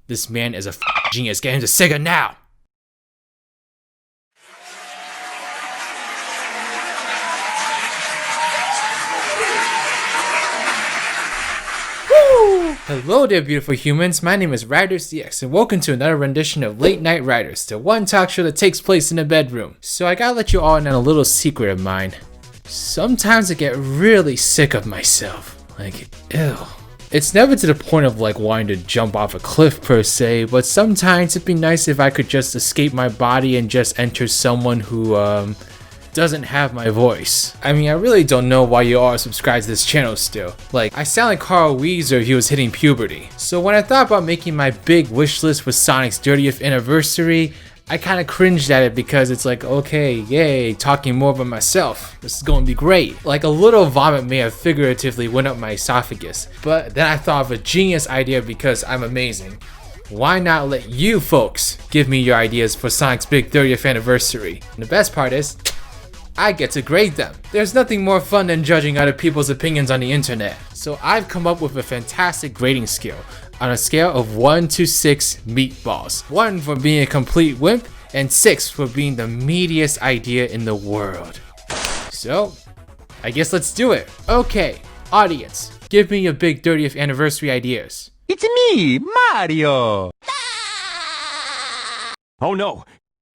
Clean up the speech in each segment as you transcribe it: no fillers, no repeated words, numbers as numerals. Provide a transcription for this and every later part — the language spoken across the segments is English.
This man is a genius. Get him to Sega now! Hello there, beautiful humans. My name is RidersDX, and welcome to another rendition of Late Night Riders, the one talk show that takes place in a bedroom. So I gotta let you all in on a little secret of mine. Sometimes I get really sick of myself. Like, ew. It's never to the point of like wanting to jump off a cliff per se, but sometimes it'd be nice if I could just escape my body and just enter someone who, doesn't have my voice. I mean, I really don't know why you all are subscribed to this channel still. Like, I sound like Carl Weezer if he was hitting puberty. So when I thought about making my big wish list with Sonic's 30th anniversary, I kind of cringed at it because it's like, okay, yay, talking more about myself. This is going to be great. Like, a little vomit may have figuratively went up my esophagus, but then I thought of a genius idea because I'm amazing. Why not let you folks give me your ideas for Sonic's big 30th anniversary? And the best part is, I get to grade them. There's nothing more fun than judging other people's opinions on the internet. So I've come up with a fantastic grading scale on a scale of 1 to 6 meatballs. 1 for being a complete wimp and 6 for being the meatiest idea in the world. So, I guess let's do it. Okay, audience, give me your big 30th anniversary ideas. It's me, Mario! Oh no!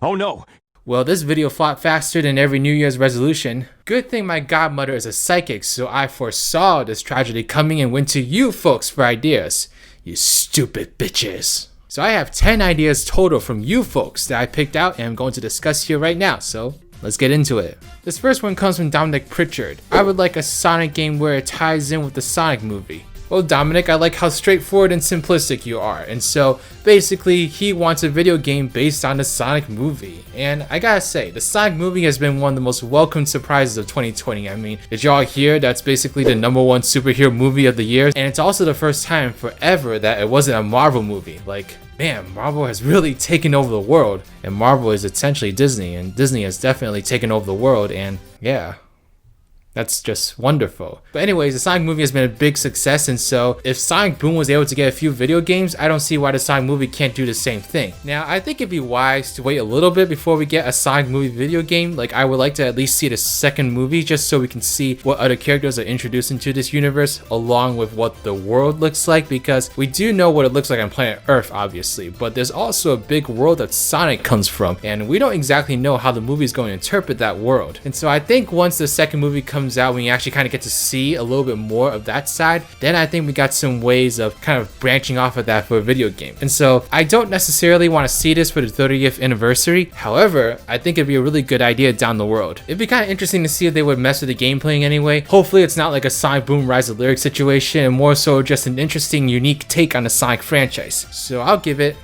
Oh no! Well, this video flopped faster than every New Year's resolution. Good thing my godmother is a psychic, so I foresaw this tragedy coming and went to you folks for ideas. You stupid bitches. So I have 10 ideas total from you folks that I picked out and I'm going to discuss here right now, so let's get into it. This first one comes from Dominic Pritchard. I would like a Sonic game where it ties in with the Sonic movie. Well, Dominic, I like how straightforward and simplistic you are, and so basically he wants a video game based on the Sonic movie. And I gotta say, the Sonic movie has been one of the most welcome surprises of 2020. I mean, did y'all hear that's basically the #1 superhero movie of the year? And it's also the first time forever that it wasn't a Marvel movie. Like, man, Marvel has really taken over the world, and Marvel is essentially Disney, and Disney has definitely taken over the world, and yeah. That's just wonderful. But anyways, the Sonic movie has been a big success, and so if Sonic Boom was able to get a few video games, I don't see why the Sonic movie can't do the same thing. Now, I think it'd be wise to wait a little bit before we get a Sonic movie video game. Like, I would like to at least see the second movie just so we can see what other characters are introduced into this universe along with what the world looks like, because we do know what it looks like on planet Earth, obviously, but there's also a big world that Sonic comes from, and we don't exactly know how the movie is going to interpret that world. And so I think once the second movie comes out, when you actually kind of get to see a little bit more of that side, then I think we got some ways of kind of branching off of that for a video game. And so I don't necessarily want to see this for the 30th anniversary. However, I think it'd be a really good idea down the road. It'd be kind of interesting to see if they would mess with the gameplay in any way. Hopefully it's not like a Sonic Boom Rise of Lyric situation, and more so just an interesting, unique take on the Sonic franchise. So I'll give it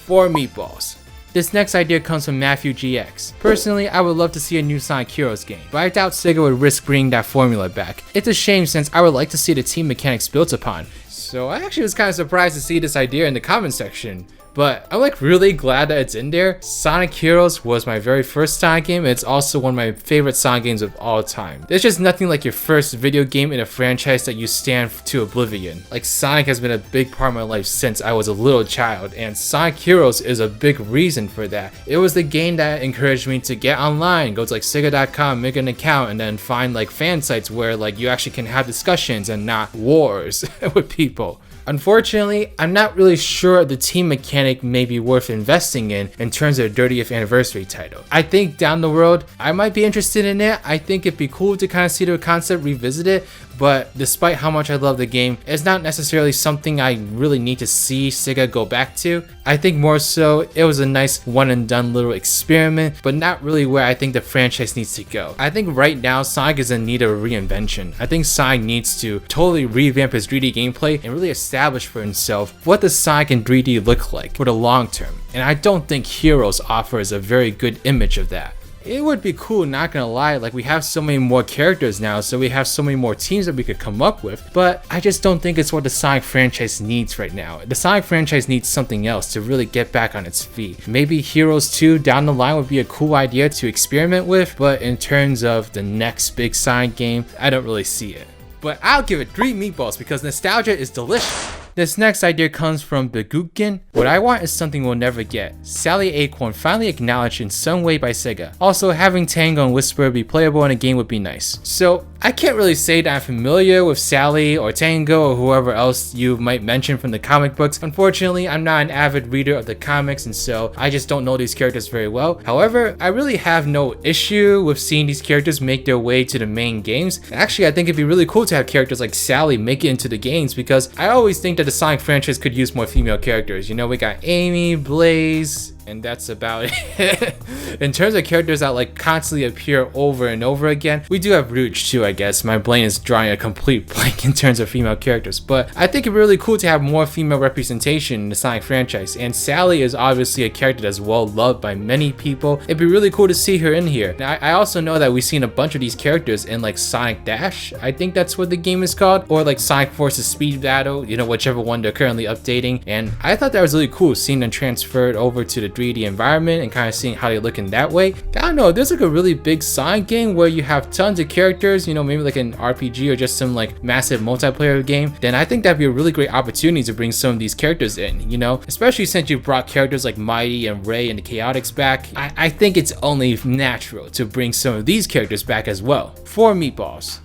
4 meatballs. This next idea comes from Matthew GX. Personally, I would love to see a new Sonic Heroes game, but I doubt Sega would risk bringing that formula back. It's a shame since I would like to see the team mechanics built upon. So I actually was kind of surprised to see this idea in the comment section. But I'm like really glad that it's in there. Sonic Heroes was my very first Sonic game, and it's also one of my favorite Sonic games of all time. There's just nothing like your first video game in a franchise that you stand to oblivion. Like, Sonic has been a big part of my life since I was a little child, and Sonic Heroes is a big reason for that. It was the game that encouraged me to get online, go to like Sega.com, make an account, and then find like fan sites where like you actually can have discussions and not wars with people. Unfortunately, I'm not really sure the team mechanic may be worth investing in terms of a 30th anniversary title. I think down the road, I might be interested in it. I think it'd be cool to kind of see the concept revisited, but despite how much I love the game, it's not necessarily something I really need to see Sega go back to. I think more so it was a nice one and done little experiment, but not really where I think the franchise needs to go. I think right now Sonic is in need of a reinvention. I think Sonic needs to totally revamp his 3D gameplay and really establish for himself what does Sonic in 3D look like for the long term. And I don't think Heroes offers a very good image of that. It would be cool, not gonna lie, like we have so many more characters now, so we have so many more teams that we could come up with, but I just don't think it's what the Sonic franchise needs right now. The Sonic franchise needs something else to really get back on its feet. Maybe Heroes 2 down the line would be a cool idea to experiment with, but in terms of the next big Sonic game, I don't really see it. But I'll give it 3 meatballs because nostalgia is delicious. This next idea comes from Begukin. What I want is something we'll never get. Sally Acorn finally acknowledged in some way by Sega. Also, having Tango and Whisper be playable in a game would be nice. So I can't really say that I'm familiar with Sally or Tango or whoever else you might mention from the comic books. Unfortunately, I'm not an avid reader of the comics, and so I just don't know these characters very well. However, I really have no issue with seeing these characters make their way to the main games. Actually, I think it'd be really cool to have characters like Sally make it into the games, because I always think that the Sonic franchise could use more female characters. You know, we got Amy, Blaze, and that's about it. In terms of characters that like constantly appear over and over again, we do have Rouge too, I guess. My brain is drawing a complete blank in terms of female characters, but I think it'd be really cool to have more female representation in the Sonic franchise, and Sally is obviously a character that's well loved by many people. It'd be really cool to see her in here. Now, I also know that we've seen a bunch of these characters in like Sonic Dash, I think that's what the game is called, or like Sonic Forces Speed Battle, you know, whichever one they're currently updating, and I thought that was really cool seeing them transferred over to the 3D environment and kind of seeing how they look in that way. I don't know, there's like a really big Sonic game where you have tons of characters, you know, maybe like an RPG or just some like massive multiplayer game, then I think that'd be a really great opportunity to bring some of these characters in, you know, especially since you brought characters like Mighty and Ray and the Chaotix back. I think it's only natural to bring some of these characters back as well. 4 meatballs.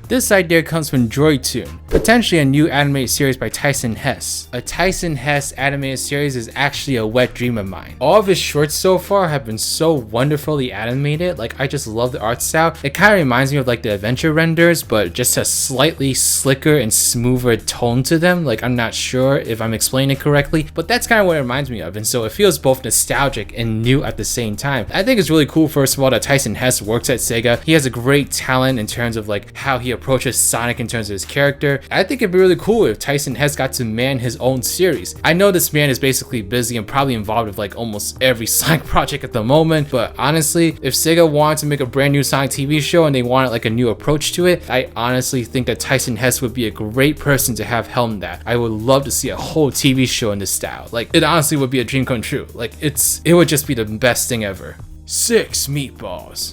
This idea comes from Droidtoon, potentially a new animated series by Tyson Hesse. A Tyson Hesse animated series is actually a wet dream of mine. All of his shorts so far have been so wonderfully animated, like I just love the art style. It kind of reminds me of like the adventure renders, but just a slightly slicker and smoother tone to them. Like, I'm not sure if I'm explaining it correctly, but that's kind of what it reminds me of, and so it feels both nostalgic and new at the same time. I think it's really cool, first of all, that Tyson Hesse works at Sega. He has a great talent in terms of like how he approaches Sonic in terms of his character. I think it'd be really cool if Tyson Hesse got to man his own series. I know this man is basically busy and probably involved with like almost every Sonic project at the moment, but honestly, if Sega wanted to make a brand new Sonic TV show and they wanted like a new approach to it, I honestly think that Tyson Hesse would be a great person to have helm that. I would love to see a whole TV show in this style. Like, it honestly would be a dream come true. Like, it would just be the best thing ever. 6 meatballs.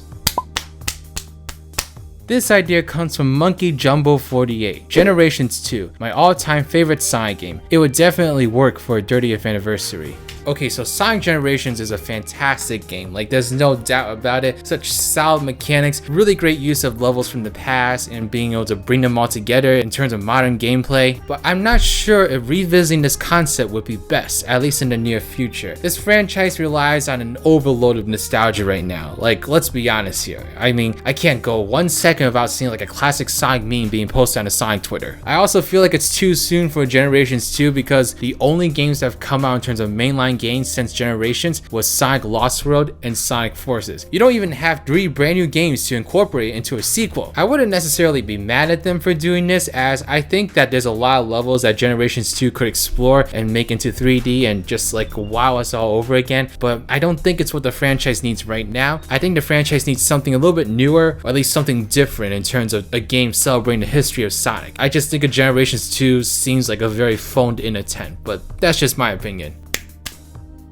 This idea comes from Monkey Jumbo 48. Generations 2, my all-time favorite Sonic game. It would definitely work for a 30th anniversary. Okay, so Sonic Generations is a fantastic game, like there's no doubt about it. Such solid mechanics, really great use of levels from the past and being able to bring them all together in terms of modern gameplay, but I'm not sure if revisiting this concept would be best, at least in the near future. This franchise relies on an overload of nostalgia right now, like let's be honest here. I mean, I can't go 1 second without seeing like a classic Sonic meme being posted on the Sonic Twitter. I also feel like it's too soon for Generations 2 because the only games that have come out in terms of mainline games since Generations was Sonic Lost World and Sonic Forces. You don't even have 3 brand new games to incorporate into a sequel. I wouldn't necessarily be mad at them for doing this, as I think that there's a lot of levels that Generations 2 could explore and make into 3D and just like wow us all over again, but I don't think it's what the franchise needs right now. I think the franchise needs something a little bit newer, or at least something different in terms of a game celebrating the history of Sonic. I just think of Generations 2 seems like a very phoned in attempt, but that's just my opinion.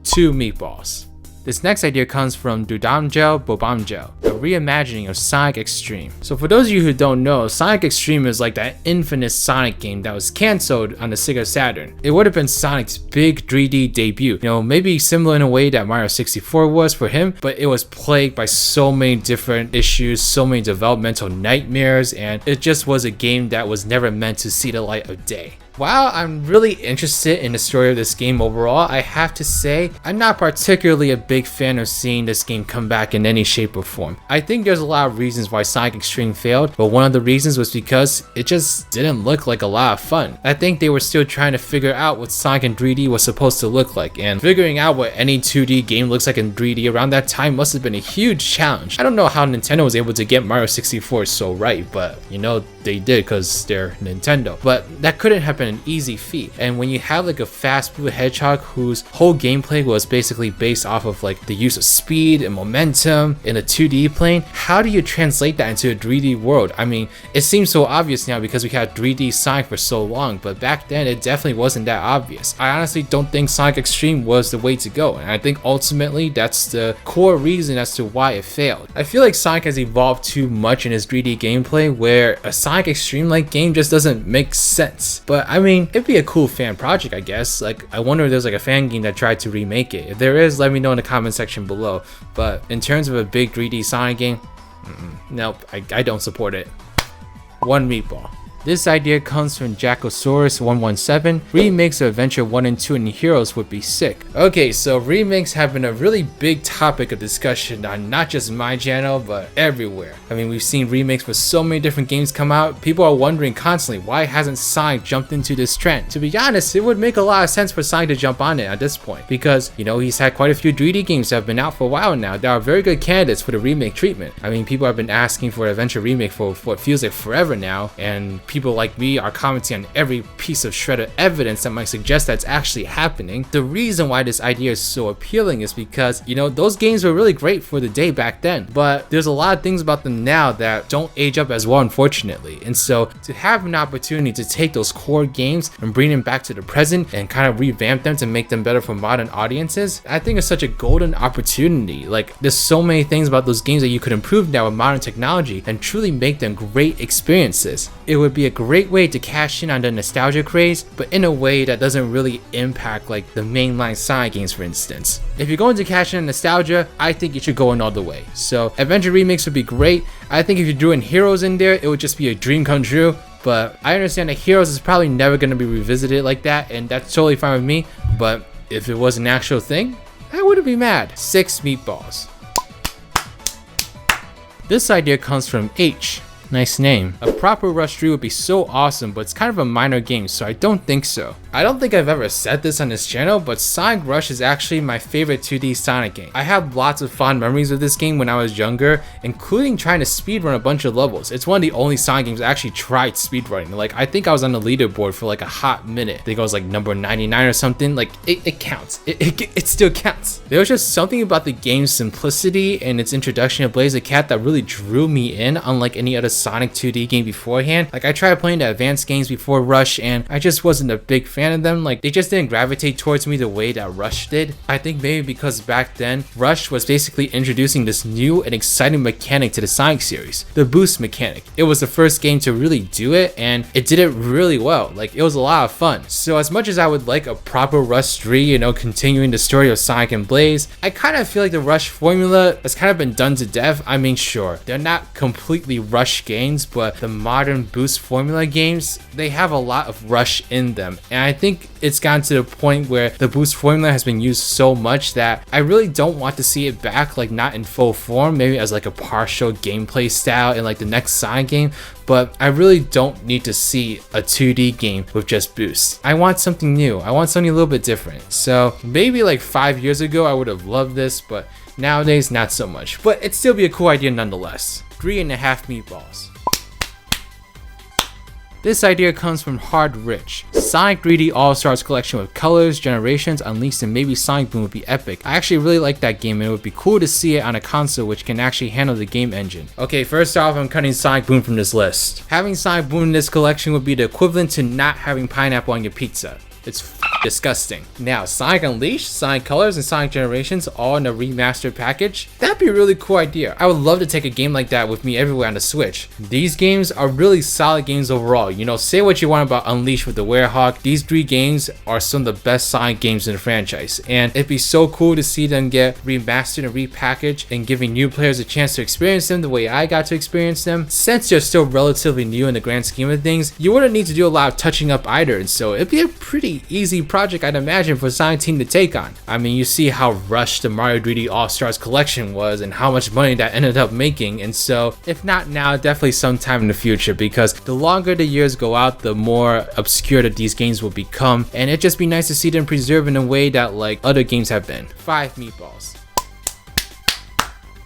2 meatballs. This next idea comes from Dudamgel Bobamgel, a reimagining of Sonic Xtreme. So for those of you who don't know, Sonic Xtreme is like that infamous Sonic game that was cancelled on the Sega Saturn. It would have been Sonic's big 3D debut, you know, maybe similar in a way that Mario 64 was for him, but it was plagued by so many different issues, so many developmental nightmares, and it just was a game that was never meant to see the light of day. While I'm really interested in the story of this game overall, I have to say I'm not particularly a big fan of seeing this game come back in any shape or form. I think there's a lot of reasons why Sonic Xtreme failed, but one of the reasons was because it just didn't look like a lot of fun. I think they were still trying to figure out what Sonic in 3D was supposed to look like, and figuring out what any 2D game looks like in 3D around that time must have been a huge challenge. I don't know how Nintendo was able to get Mario 64 so right, but you know, they did because they're Nintendo. But that couldn't have been an easy feat, and when you have like a fast blue hedgehog whose whole gameplay was basically based off of like the use of speed and momentum in a 2D plane, how do you translate that into a 3D world? I mean, it seems so obvious now because we had 3D Sonic for so long, but back then it definitely wasn't that obvious. I honestly don't think Sonic Xtreme was the way to go, and I think ultimately that's the core reason as to why it failed. I feel like Sonic has evolved too much in his 3D gameplay, where a Sonic Sonic Xtreme like game just doesn't make sense. But I mean, it'd be a cool fan project, I guess. Like, I wonder if there's like a fan game that tried to remake it. If there is, let me know in the comment section below. But in terms of a big 3D Sonic game, nope, I don't support it. One meatball. This idea comes from Jackosaurus117. Remakes of Adventure 1 and 2 and Heroes would be sick. Okay, so remakes have been a really big topic of discussion on not just my channel, but everywhere. I mean, we've seen remakes for so many different games come out. People are wondering constantly, why hasn't Sonic jumped into this trend? To be honest, it would make a lot of sense for Sonic to jump on it at this point, because, you know, he's had quite a few 3D games that have been out for a while now that are very good candidates for the remake treatment. I mean, people have been asking for an Adventure remake for what feels like forever now, and people like me are commenting on every piece of shred of evidence that might suggest that's actually happening. The reason why this idea is so appealing is because, you know, those games were really great for the day back then, but there's a lot of things about them now that don't age up as well, unfortunately. And so to have an opportunity to take those core games and bring them back to the present and kind of revamp them to make them better for modern audiences, I think it's such a golden opportunity. Like, there's so many things about those games that you could improve now with modern technology and truly make them great experiences. It would be a great way to cash in on the nostalgia craze, but in a way that doesn't really impact like the mainline Sonic games, for instance. If you're going to cash in on nostalgia, I think you should go in all the way. So Adventure remakes would be great. I think if you threw in Heroes in there, it would just be a dream come true. But I understand that Heroes is probably never going to be revisited like that, and that's totally fine with me. But if it was an actual thing, I wouldn't be mad. 6 meatballs. This idea comes from H. Nice name. A proper Rush 3 would be so awesome, but it's kind of a minor game, so I don't think so. I don't think I've ever said this on this channel, but Sonic Rush is actually my favorite 2D Sonic game. I have lots of fond memories of this game when I was younger, including trying to speedrun a bunch of levels. It's one of the only Sonic games I actually tried speedrunning. Like, I think I was on the leaderboard for like a hot minute. I think I was like number 99 or something. Like, it counts. It still counts. There was just something about the game's simplicity and its introduction of Blaze the Cat that really drew me in, unlike any other Sonic 2D game beforehand. Like, I tried playing the advanced games before Rush and I just wasn't a big fan of them. Like, they just didn't gravitate towards me the way that Rush did. I think maybe because back then Rush was basically introducing this new and exciting mechanic to the Sonic series, the boost mechanic. It was the first game to really do it and it did it really well. Like, it was a lot of fun. So as much as I would like a proper Rush 3, you know, continuing the story of Sonic and Blaze, I kind of feel like the Rush formula has kind of been done to death. I mean, sure, they're not completely Rush games, but the modern boost formula games, they have a lot of Rush in them, and I think it's gotten to the point where the boost formula has been used so much that I really don't want to see it back, like not in full form, maybe as like a partial gameplay style in like the next Sonic game, but I really don't need to see a 2D game with just boosts. I want something new. I want something a little bit different. So maybe like 5 years ago I would have loved this, but nowadays not so much. But it'd still be a cool idea nonetheless. 3.5 meatballs. This idea comes from Hard Rich. Sonic 3D All-Stars collection with colors, generations, unleashed, and maybe Sonic Boom would be epic. I actually really like that game and it would be cool to see it on a console which can actually handle the game engine. Okay, first off, I'm cutting Sonic Boom from this list. Having Sonic Boom in this collection would be the equivalent to not having pineapple on your pizza. It's disgusting. Now, Sonic Unleashed, Sonic Colors, and Sonic Generations all in a remastered package? That'd be a really cool idea. I would love to take a game like that with me everywhere on the Switch. These games are really solid games overall. You know, say what you want about Unleashed with the Werehog. These 3 games are some of the best Sonic games in the franchise, and it'd be so cool to see them get remastered and repackaged and giving new players a chance to experience them the way I got to experience them. Since they're still relatively new in the grand scheme of things, you wouldn't need to do a lot of touching up either, and so it'd be a pretty easy project, I'd imagine, for Sonic Team to take on. I mean, you see how rushed the Mario 3D All-Stars collection was and how much money that ended up making, and so if not now, definitely sometime in the future, because the longer the years go out, the more obscure that these games will become, and it'd just be nice to see them preserved in a way that like other games have been. 5 meatballs.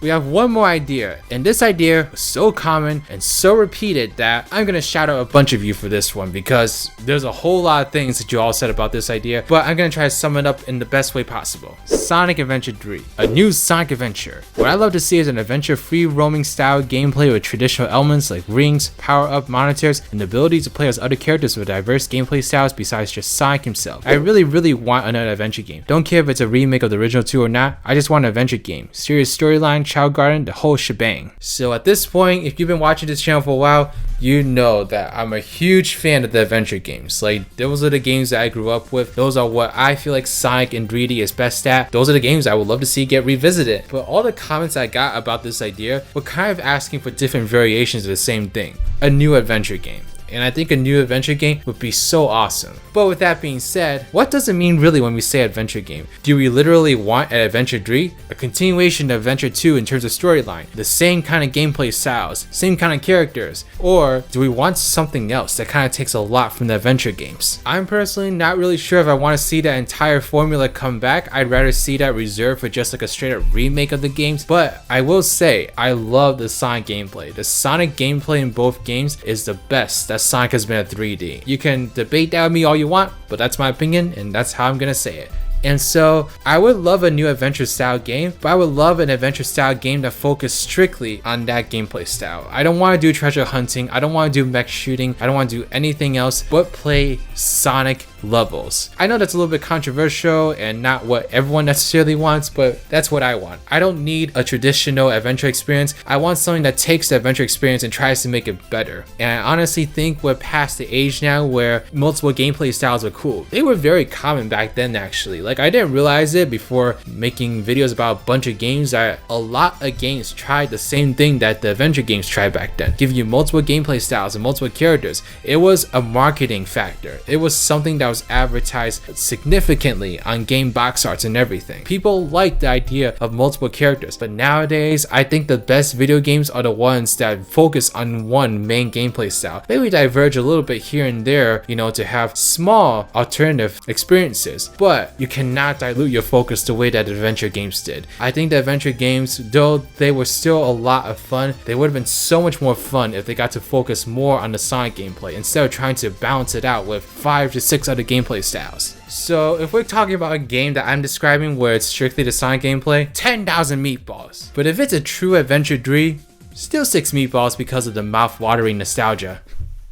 We have one more idea, and this idea was so common and so repeated that I'm gonna shout out a bunch of you for this one, because there's a whole lot of things that you all said about this idea, but I'm gonna try to sum it up in the best way possible. Sonic Adventure 3, a new Sonic adventure. What I love to see is an adventure free roaming style gameplay with traditional elements like rings, power-up monitors, and the ability to play as other characters with diverse gameplay styles besides just Sonic himself. I really want another adventure game. Don't care if it's a remake of the original 2 or not, I just want an adventure game. Serious storyline, Chow Garden, the whole shebang. So at this point, if you've been watching this channel for a while, you know that I'm a huge fan of the adventure games. Like, those are the games that I grew up with. Those are what I feel like Sonic and 3D is best at. Those are the games I would love to see get revisited. But all the comments I got about this idea were kind of asking for different variations of the same thing. A new adventure game. And I think a new adventure game would be so awesome. But with that being said, what does it mean really when we say adventure game? Do we literally want an Adventure 3? A continuation of Adventure 2 in terms of storyline? The same kind of gameplay styles? Same kind of characters? Or do we want something else that kind of takes a lot from the adventure games? I'm personally not really sure if I want to see that entire formula come back. I'd rather see that reserved for just like a straight up remake of the games. But I will say, I love the Sonic gameplay. The Sonic gameplay in both games is the best that Sonic has been at 3D. You can debate that with me all you want, but that's my opinion and that's how I'm gonna say it. And so I would love a new adventure style game, but I would love an adventure style game that focused strictly on that gameplay style. I don't want to do treasure hunting, I don't want to do mech shooting, I don't want to do anything else but play Sonic levels. I know that's a little bit controversial and not what everyone necessarily wants, but that's what I want. I don't need a traditional adventure experience. I want something that takes the adventure experience and tries to make it better. And I honestly think we're past the age now where multiple gameplay styles are cool. They were very common back then actually. Like, I didn't realize it before making videos about a bunch of games that a lot of games tried the same thing that the adventure games tried back then. Give you multiple gameplay styles and multiple characters. It was a marketing factor. It was something that was advertised significantly on game box arts and everything. People like the idea of multiple characters, but nowadays I think the best video games are the ones that focus on one main gameplay style. Maybe diverge a little bit here and there, you know, to have small alternative experiences, but you cannot dilute your focus the way that adventure games did. I think the adventure games, though they were still a lot of fun, they would have been so much more fun if they got to focus more on the Sonic gameplay instead of trying to balance it out with 5 to 6 other gameplay styles. So if we're talking about a game that I'm describing where it's strictly the Sonic gameplay, 10,000 meatballs. But if it's a true Adventure 3, still 6 meatballs because of the mouth-watering nostalgia.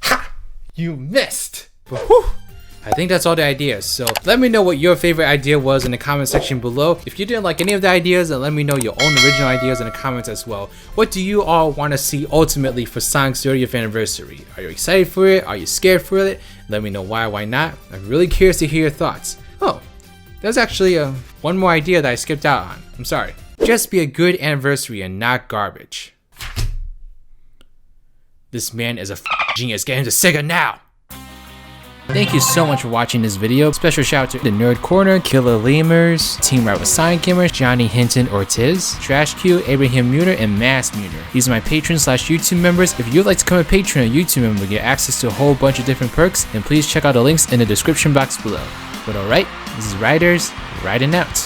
Ha! You missed! But whew! I think that's all the ideas, so let me know what your favorite idea was in the comment section below. If you didn't like any of the ideas, then let me know your own original ideas in the comments as well. What do you all want to see ultimately for Sonic's 30th anniversary? Are you excited for it? Are you scared for it? Let me know why not. I'm really curious to hear your thoughts. Oh, there's actually one more idea that I skipped out on. I'm sorry. Just be a good anniversary and not garbage. This man is a genius. Get into Sega now! Thank you so much for watching this video. Special shout out to the Nerd Corner, Killer Lemurs, Team Ride with Sonic Gamers, Johnny Hinton Ortiz, Trash Q, Abraham Muner, and Mass Muner. These are my patrons / YouTube members. If you'd like to become a patron or YouTube member and get access to a whole bunch of different perks, then please check out the links in the description box below. But alright, this is Riders, riding out.